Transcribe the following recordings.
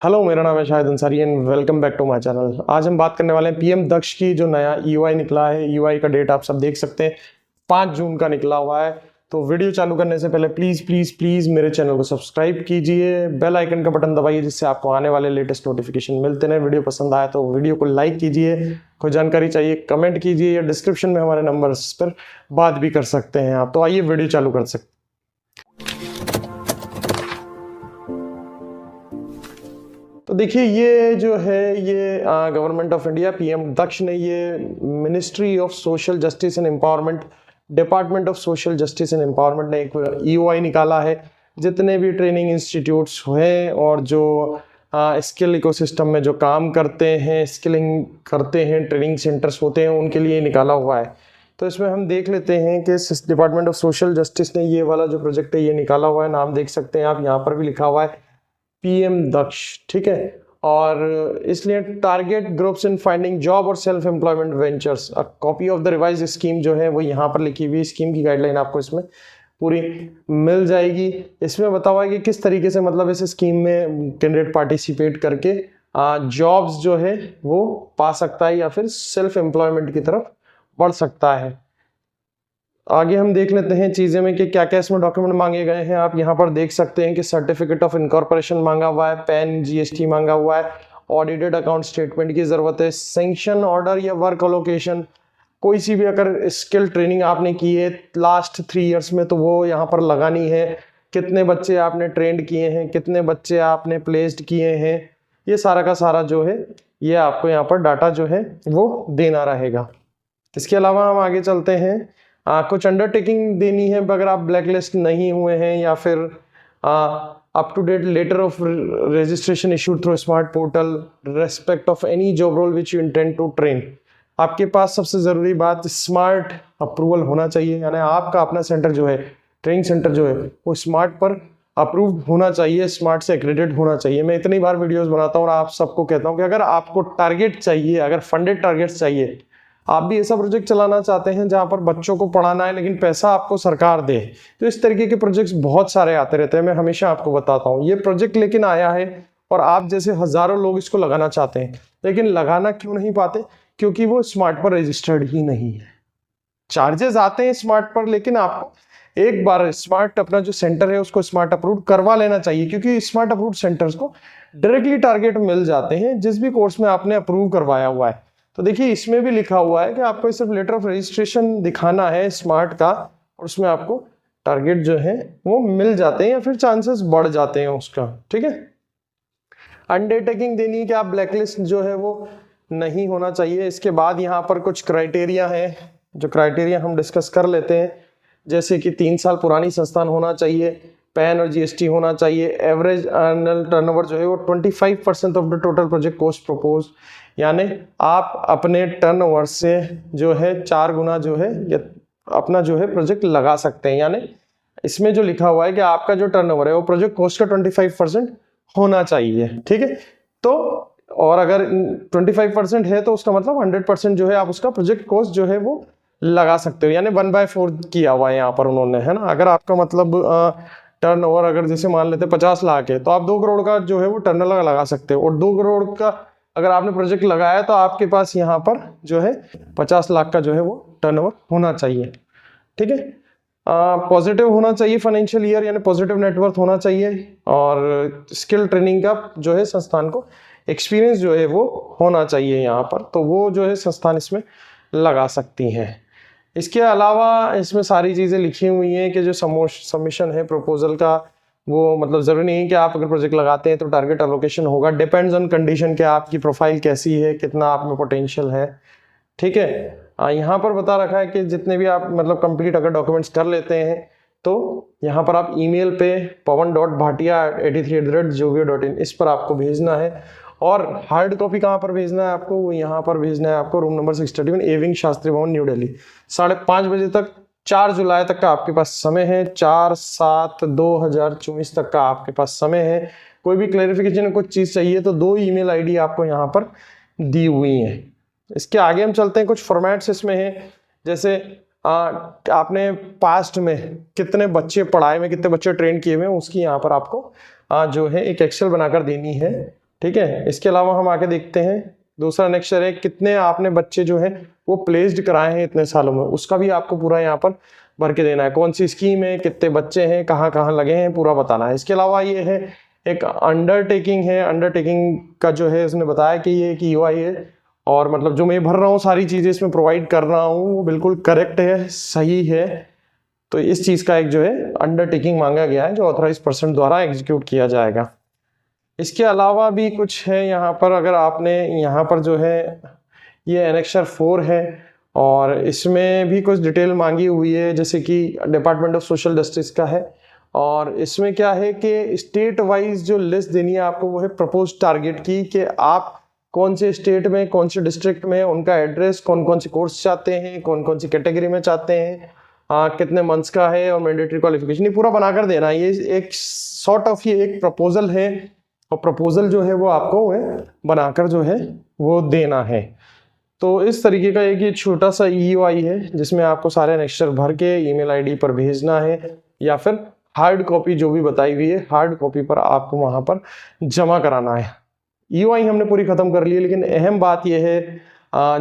Hello, मेरा नाम है Shahid Ansari and welcome back to my channel. आज हम बात करने वाले हैं पीएम दक्ष की जो नया ईयूआई निकला है। ईयूआई का डेट आप सब देख सकते हैं, 5 जून का निकला हुआ है। तो वीडियो चालू करने से पहले प्लीज़ प्लीज़ प्लीज़ मेरे चैनल को सब्सक्राइब कीजिए, बेल आइकन का बटन दबाइए जिससे आपको आने वाले लेटेस्ट नोटिफिकेशन मिलते रहे। वीडियो पसंद आए तो वीडियो को लाइक कीजिए, कोई जानकारी चाहिए कमेंट कीजिए या डिस्क्रिप्शन में हमारे नंबर्स पर बात भी कर सकते हैं आप। तो आइए वीडियो चालू कर सकते हैं। तो देखिए, ये जो है ये गवर्नमेंट ऑफ इंडिया पीएम दक्ष ने ये ministry of social justice and empowerment, department of social justice and empowerment ने एक ईओआई निकाला है। जितने भी ट्रेनिंग इंस्टीट्यूट्स हैं और जो स्किल इकोसिस्टम में जो काम करते हैं, स्किलिंग करते हैं, ट्रेनिंग सेंटर्स होते हैं, उनके लिए निकाला हुआ है। तो इसमें हम देख लेते हैं कि डिपार्टमेंट ऑफ सोशल जस्टिस ने ये वाला जो प्रोजेक्ट है ये निकाला हुआ है। नाम देख सकते हैं आप, यहाँ पर भी लिखा हुआ है पीएम दक्ष, ठीक है। और इसलिए target groups in finding job और self employment ventures. Copy of the revise scheme जो है वो यहाँ पर लिखी हुई, स्कीम की गाइडलाइन आपको इसमें पूरी मिल जाएगी। इसमें बता हुआ है कि किस तरीके से मतलब इस स्कीम में कैंडिडेट पार्टिसिपेट करके जॉब्स जो है वो पा सकता है या फिर सेल्फ एम्प्लॉयमेंट की तरफ बढ़ सकता है। आगे हम देख लेते हैं चीज़ें में कि क्या क्या इसमें डॉक्यूमेंट मांगे गए हैं। आप यहाँ पर देख सकते हैं कि सर्टिफिकेट ऑफ इनकॉर्पोरेशन मांगा हुआ है, पैन जीएसटी मांगा हुआ है, ऑडिटेड अकाउंट स्टेटमेंट की ज़रूरत है, सैंक्शन ऑर्डर या वर्क अलोकेशन। कोई सी भी अगर स्किल ट्रेनिंग आपने की है लास्ट 3 ईयर्स में तो वो यहाँ पर लगानी है। कितने बच्चे आपने ट्रेंड किए हैं, कितने बच्चे आपने प्लेस्ड किए हैं, ये सारा का सारा जो है ये आपको यहाँ पर डाटा जो है वो देना रहेगा। इसके अलावा हम आगे चलते हैं। कुछ अंडरटेकिंग देनी है अगर आप ब्लैकलिस्ट नहीं हुए हैं, या फिर up to date letter of registration issued through smart portal respect of any job role which you intend to train. आपके पास सबसे ज़रूरी बात स्मार्ट अप्रूवल होना चाहिए, यानी आपका अपना सेंटर जो है, ट्रेनिंग सेंटर जो है वो स्मार्ट पर अप्रूव्ड होना चाहिए, स्मार्ट से एक्रेडिटेड होना चाहिए। मैं इतनी बार वीडियोस बनाता हूँ और आप सबको कहता हूँ कि अगर आपको टारगेट चाहिए, अगर फंडेड टारगेट्स चाहिए, आप भी ऐसा प्रोजेक्ट चलाना चाहते हैं जहां पर बच्चों को पढ़ाना है लेकिन पैसा आपको सरकार दे, तो इस तरीके के प्रोजेक्ट्स बहुत सारे आते रहते हैं। मैं हमेशा आपको बताता हूँ ये प्रोजेक्ट लेकिन आया है और आप जैसे हजारों लोग इसको लगाना चाहते हैं, लेकिन लगाना क्यों नहीं पाते? क्योंकि वो स्मार्ट पर रजिस्टर्ड ही नहीं है। चार्जेस आते हैं स्मार्ट पर, लेकिन आपको एक बार स्मार्ट अपना जो सेंटर है उसको स्मार्ट अप्रूव करवा लेना चाहिए, क्योंकि स्मार्ट अप्रूव सेंटर्स को डायरेक्टली टारगेट मिल जाते हैं जिस भी कोर्स में आपने अप्रूव करवाया हुआ है। तो देखिए, इसमें भी लिखा हुआ है कि आपको सिर्फ लेटर ऑफ रजिस्ट्रेशन दिखाना है स्मार्ट का, और उसमें आपको टारगेट जो है वो मिल जाते हैं या फिर चांसेस बढ़ जाते हैं उसका, ठीक है। अंडरटेकिंग देनी है कि आप ब्लैकलिस्ट जो है वो नहीं होना चाहिए। इसके बाद यहाँ पर कुछ क्राइटेरिया है, जो क्राइटेरिया हम डिस्कस कर लेते हैं। जैसे कि 3 साल पुरानी संस्थान होना चाहिए, पैन और जीएसटी होना चाहिए, एवरेज एनुअल टर्नओवर जो है वो 25% of the total project cost propose, यानी आप अपने टर्नओवर से जो है 4 गुना जो है अपना जो है प्रोजेक्ट लगा सकते हैं। यानी इसमें जो लिखा हुआ है कि आपका जो टर्नओवर है वो प्रोजेक्ट कॉस्ट का 25% होना चाहिए, ठीक है। तो और अगर 25% है तो उसका मतलब 100% जो है आप उसका प्रोजेक्ट कॉस्ट जो है वो लगा सकते हो, यानी 1/4 किया हुआ है यहाँ पर उन्होंने, है ना। अगर आपका मतलब टर्नओवर अगर जैसे मान लेते 50 लाख है तो आप 2 करोड़ का जो है वो टर्नओवर लगा सकते हो, और 2 करोड़ का अगर आपने प्रोजेक्ट लगाया तो आपके पास यहाँ पर जो है 50 लाख का जो है वो टर्नओवर होना चाहिए, ठीक है। पॉजिटिव होना चाहिए फाइनेंशियल ईयर, यानी पॉजिटिव नेटवर्थ होना चाहिए, और स्किल ट्रेनिंग का जो है संस्थान को एक्सपीरियंस जो है वो होना चाहिए यहाँ पर, तो वो जो है संस्थान इसमें लगा सकती हैं। इसके अलावा इसमें सारी चीज़ें लिखी हुई हैं कि जो सबमिशन है प्रपोजल का, वो मतलब ज़रूरी नहीं है कि आप अगर प्रोजेक्ट लगाते हैं तो टारगेट एलोकेशन होगा। डिपेंड्स ऑन कंडीशन कि आपकी प्रोफाइल कैसी है, कितना आप में पोटेंशियल है, ठीक है। यहाँ पर बता रखा है कि जितने भी आप मतलब कंप्लीट अगर डॉक्यूमेंट्स कर लेते हैं तो यहाँ पर आप ईमेल पे pawan.bhatia83@gov.in इस पर आपको भेजना है। और हार्ड कॉपी कहाँ पर भेजना है आपको? वो यहाँ पर भेजना है आपको, रूम नंबर 631, एविंग शास्त्री भवन, न्यू दिल्ली, 5:30 बजे तक। 4 जुलाई तक का आपके पास समय है, 4/7/2024 तक का आपके पास समय है। कोई भी क्लैरिफिकेशन कुछ चीज़ चाहिए तो 2 ईमेल आईडी आपको यहाँ पर दी हुई है। इसके आगे हम चलते हैं, कुछ फॉर्मेट्स इसमें हैं, जैसे आपने पास्ट में कितने बच्चे पढ़ाए में, कितने बच्चे ट्रेन किए हुए हैं, उसकी यहाँ पर आपको जो है एक एक्सेल बनाकर देनी है। ठीक है। इसके अलावा हम आके देखते हैं दूसरा नेक्स्ट है कितने आपने बच्चे जो है वो प्लेस्ड कराए हैं इतने सालों में, उसका भी आपको पूरा यहाँ पर भर के देना है। कौन सी स्कीम है, कितने बच्चे हैं, कहाँ कहाँ लगे हैं, पूरा बताना है। इसके अलावा ये है एक अंडरटेकिंग है। अंडरटेकिंग का जो है उसने बताया कि ये एक EOI है और मतलब जो मैं भर रहा हूँ सारी चीज़ें इसमें प्रोवाइड कर रहा हूँ वो बिल्कुल करेक्ट है, सही है। तो इस चीज़ का एक जो है अंडरटेकिंग मांगा गया है जो ऑथराइज पर्सन द्वारा एग्जीक्यूट किया जाएगा। इसके अलावा भी कुछ है यहाँ पर, अगर आपने यहाँ पर जो है ये एनेक्सर 4 है और इसमें भी कुछ डिटेल मांगी हुई है जैसे कि डिपार्टमेंट ऑफ सोशल जस्टिस का है। और इसमें क्या है कि स्टेट वाइज जो लिस्ट देनी है आपको वो है प्रपोज टारगेट की, कि आप कौन से स्टेट में, कौन से डिस्ट्रिक्ट में, उनका एड्रेस, कौन कौन से कोर्स चाहते हैं, कौन कौन सी कैटेगरी में चाहते हैं, कितने मंथ्स का है और मैंडेटरी क्वालिफिकेशन, ये पूरा बनाकर देना है। ये एक सॉर्ट ऑफ ये एक प्रपोजल है और प्रपोजल जो है वो आपको बनाकर जो है वो देना है। तो इस तरीके का एक ये छोटा सा EOI है जिसमें आपको सारे एनेक्सर भर के ईमेल ID पर भेजना है या फिर हार्ड कॉपी जो भी बताई हुई है हार्ड कॉपी पर आपको वहां पर जमा कराना है। EOI हमने पूरी खत्म कर ली है, लेकिन अहम बात यह है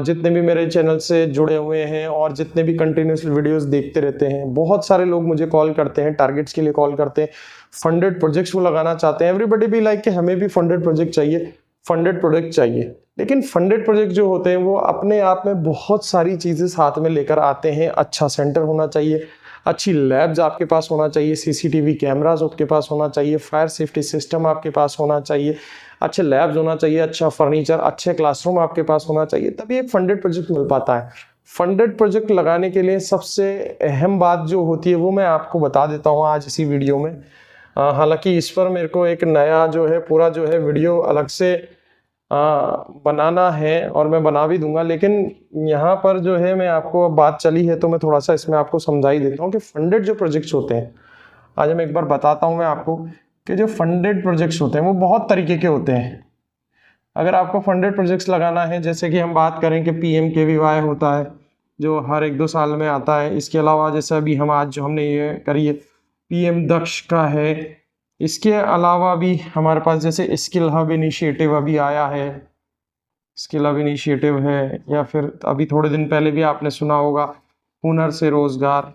जितने भी मेरे चैनल से जुड़े हुए हैं और जितने भी कंटिन्यूसली वीडियोस देखते रहते हैं, बहुत सारे लोग मुझे कॉल करते हैं, टारगेट्स के लिए कॉल करते हैं, फंडेड प्रोजेक्ट्स वो लगाना चाहते हैं। एवरीबडी भी लाइक कि हमें भी फंडेड प्रोजेक्ट चाहिए, फंडेड प्रोजेक्ट चाहिए। लेकिन फंडेड प्रोजेक्ट जो होते हैं वो अपने आप में बहुत सारी चीज़ें साथ में लेकर आते हैं। अच्छा सेंटर होना चाहिए, अच्छी लैब्स आपके पास होना चाहिए, CCTV कैमराज आपके पास होना चाहिए, फायर सेफ्टी सिस्टम आपके पास होना चाहिए, अच्छे लैब्स होना चाहिए, अच्छा फर्नीचर, अच्छे क्लासरूम आपके पास होना चाहिए, तभी एक फंडेड प्रोजेक्ट मिल पाता है। फंडेड प्रोजेक्ट लगाने के लिए सबसे अहम बात जो होती है वो मैं आपको बता देता हूँ आज इसी वीडियो में। हालांकि इस पर मेरे को एक नया जो है पूरा जो है वीडियो अलग से बनाना है और मैं बना भी दूंगा, लेकिन यहाँ पर जो है मैं आपको बात चली है तो मैं थोड़ा सा इसमें आपको समझा ही देता हूँ कि फंडेड जो प्रोजेक्ट्स होते हैं, आज मैं एक बार बताता हूँ मैं आपको कि जो फंडेड प्रोजेक्ट्स होते हैं वो बहुत तरीके के होते हैं। अगर आपको फंडेड प्रोजेक्ट्स लगाना है, जैसे कि हम बात करें कि PMKVY होता है जो हर 1-2 साल में आता है। इसके अलावा जैसे अभी हम आज जो हमने ये करी है PM दक्ष का है। इसके अलावा भी हमारे पास जैसे स्किल हब इनिशिएटिव अभी आया है, स्किल हब इनिशिएटिव है, या फिर अभी थोड़े दिन पहले भी आपने सुना होगा हुनर से रोजगार।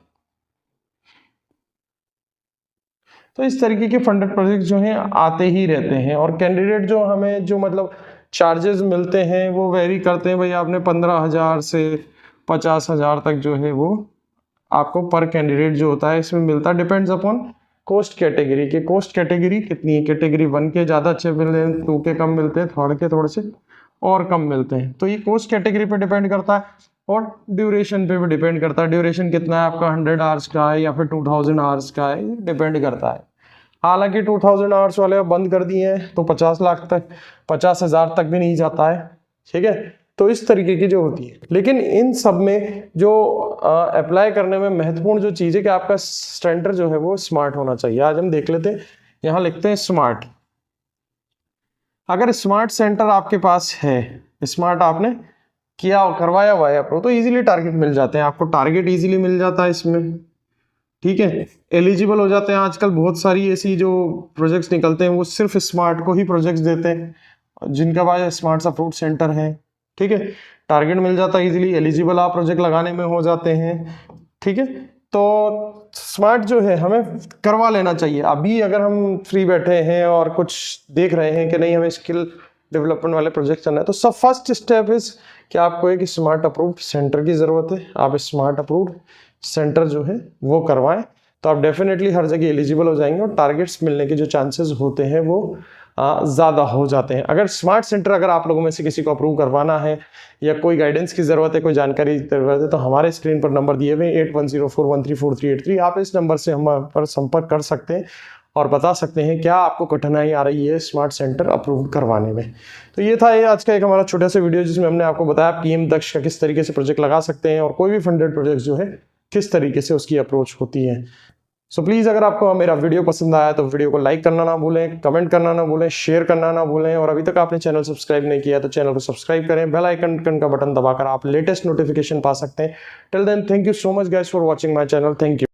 तो इस तरीके के फंडेड प्रोजेक्ट जो हैं आते ही रहते हैं और कैंडिडेट जो हमें जो मतलब चार्जेस मिलते हैं वो वेरी करते हैं। भाई आपने 15,000 से 50,000 तक जो है वो आपको पर कैंडिडेट जो होता है इसमें मिलता है। डिपेंड्स अपॉन कोस्ट कैटेगरी के, कोस्ट कैटेगरी कितनी है, कैटेगरी 1 के ज़्यादा अच्छे मिलते हैं, 2 के कम मिलते हैं, 3rd के थोड़े से और कम मिलते हैं। तो ये कोस्ट कैटेगरी पे डिपेंड करता है और ड्यूरेशन पे भी डिपेंड करता है। ड्यूरेशन कितना है आपका, 100 आवर्स का है या फिर 2000 आवर्स का है, ये डिपेंड करता है। हालांकि 2000 आवर्स वाले अब बंद कर दिए हैं तो 50 लाख तक, 50,000 तक भी नहीं जाता है, ठीक है। तो इस तरीके की जो होती है, लेकिन इन सब में जो अप्लाई करने में महत्वपूर्ण जो चीज़ है कि आपका सेंटर जो है वो स्मार्ट होना चाहिए। आज हम देख लेते हैं, यहाँ लिखते हैं स्मार्ट। अगर स्मार्ट सेंटर आपके पास है, स्मार्ट आपने किया करवाया हुआ है अप्रूव, तो इजीली टारगेट मिल जाते हैं आपको, टारगेट इजीली मिल जाता है इसमें, ठीक है। एलिजिबल हो जाते हैं। आजकल बहुत सारी ऐसी जो प्रोजेक्ट्स निकलते हैं वो सिर्फ स्मार्ट को ही प्रोजेक्ट्स देते हैं जिनका पास स्मार्ट अप्रूव्ड सेंटर है, ठीक है। टारगेट मिल जाता है इजीली, एलिजिबल आप प्रोजेक्ट लगाने में हो जाते हैं, ठीक है। तो स्मार्ट जो है हमें करवा लेना चाहिए। अभी अगर हम फ्री बैठे हैं और कुछ देख रहे हैं कि नहीं हमें स्किल डेवलपमेंट वाले प्रोजेक्ट करना है, तो सब फर्स्ट स्टेप इज कि आपको एक स्मार्ट अप्रूव्ड सेंटर की ज़रूरत है। आप स्मार्ट अप्रूव्ड सेंटर जो है वो करवाएं तो आप डेफिनेटली हर जगह एलिजिबल हो जाएंगे और टारगेट्स मिलने के जो चांसेस होते हैं वो ज़्यादा हो जाते हैं। अगर स्मार्ट सेंटर अगर आप लोगों में से किसी को अप्रूव करवाना है या कोई गाइडेंस की ज़रूरत है, कोई जानकारी की ज़रूरत है, तो हमारे स्क्रीन पर नंबर दिए हुए 8104134383, आप इस नंबर से हम पर संपर्क कर सकते हैं और बता सकते हैं क्या आपको कठिनाई आ रही है स्मार्ट सेंटर अप्रूव करवाने में। तो ये था ये आज का एक हमारा छोटा सा वीडियो जिसमें हमने आपको बताया PM दक्ष का किस तरीके से प्रोजेक्ट लगा सकते हैं और कोई भी फंडेड प्रोजेक्ट जो है किस तरीके से उसकी अप्रोच होती है। सो प्लीज़ अगर आपको मेरा वीडियो पसंद आया तो वीडियो को लाइक करना ना भूलें, कमेंट करना ना भूलें, शेयर करना ना भूलें, और अभी तक आपने चैनल सब्सक्राइब नहीं किया तो चैनल को सब्सक्राइब करें। बेल आइकन का बटन दबाकर आप लेटेस्ट नोटिफिकेशन पा सकते हैं। Till then thank you so much guys for watching my channel. Thank you.